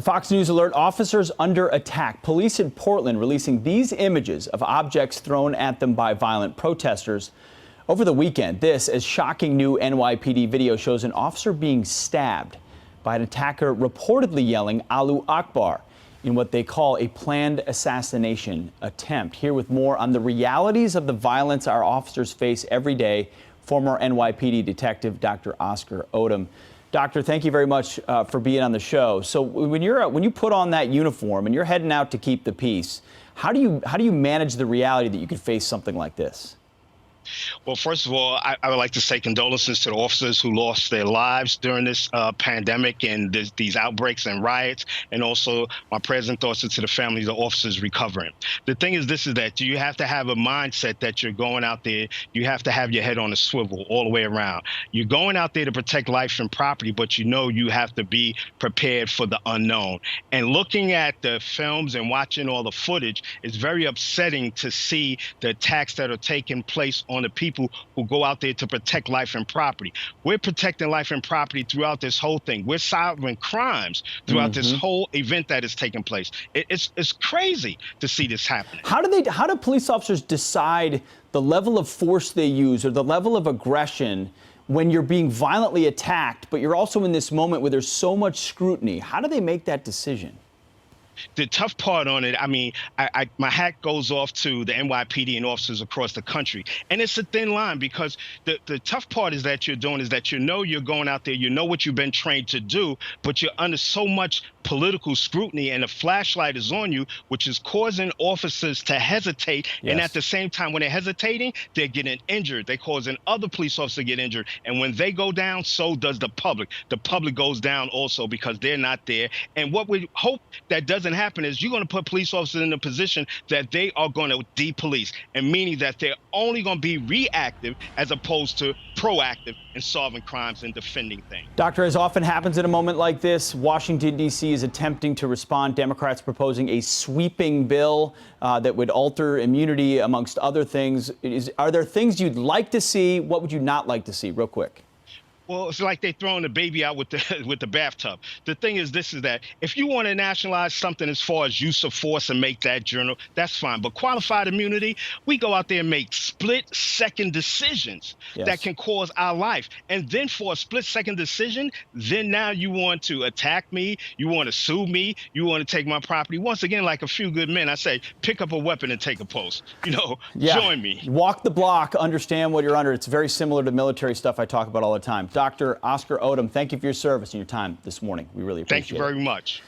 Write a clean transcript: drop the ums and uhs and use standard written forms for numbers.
Fox News alert: officers under attack. Police in Portland releasing these images of objects thrown at them by violent protesters over the weekend. This, as shocking new NYPD video shows an officer being stabbed by an attacker reportedly yelling "Allahu Akbar" in what they call a planned assassination attempt. Here with more on the realities of the violence our officers face every day, former NYPD detective Dr. Oscar Odom. Doctor, thank you very much for being on the show. So when you put on that uniform and you're heading out to keep the peace, how do you manage the reality that you could face something like this? Well, first of all, I would like to say condolences to the officers who lost their lives during this pandemic and these outbreaks and riots, and also my prayers and thoughts to the families of officers recovering. The thing is, that you have to have a mindset that you're going out there. You have to have your head on a swivel all the way around. You're going out there to protect life and property, but you have to be prepared for the unknown. And looking at the films and watching all the footage, it's very upsetting to see the attacks that are taking place on the people who go out there to protect life and property. We're protecting life and property throughout this whole thing. We're solving crimes throughout this whole event that is taking place. It's crazy to see this happening. How do police officers decide the level of force they use or the level of aggression when you're being violently attacked, but you're also in this moment where there's so much scrutiny? How do they make that decision? The tough part on it, I mean, my hat goes off to the NYPD and officers across the country. And it's a thin line, because the tough part is that you're going out there, you know what you've been trained to do, but you're under so much political scrutiny, and the flashlight is on you, which is causing officers to hesitate. Yes. And at the same time, when they're hesitating, they're getting injured. They're causing other police officers to get injured. And when they go down, so does the public. The public goes down also because they're not there. And what we hope that doesn't happen is you're going to put police officers in a position that they are going to de-police, and meaning that they're only going to be reactive as opposed to proactive in solving crimes and defending things. Doctor, as often happens in a moment like this, Washington, D.C. is attempting to respond. Democrats proposing a sweeping bill that would alter immunity, amongst other things. Are there things you'd like to see? What would you not like to see? Real quick. Well, it's like they're throwing the baby out with the bathtub. The thing is that if you want to nationalize something as far as use of force and make that journal, that's fine. But qualified immunity, we go out there and make split-second decisions that can cause our life. And then for a split-second decision, then now you want to attack me, you want to sue me, you want to take my property. Once again, like a few good men, I say, pick up a weapon and take a post. Join me. Walk the block, understand what you're under. It's very similar to military stuff I talk about all the time. Dr. Oscar Odom, thank you for your service and your time this morning. We really appreciate it. Thank you very much.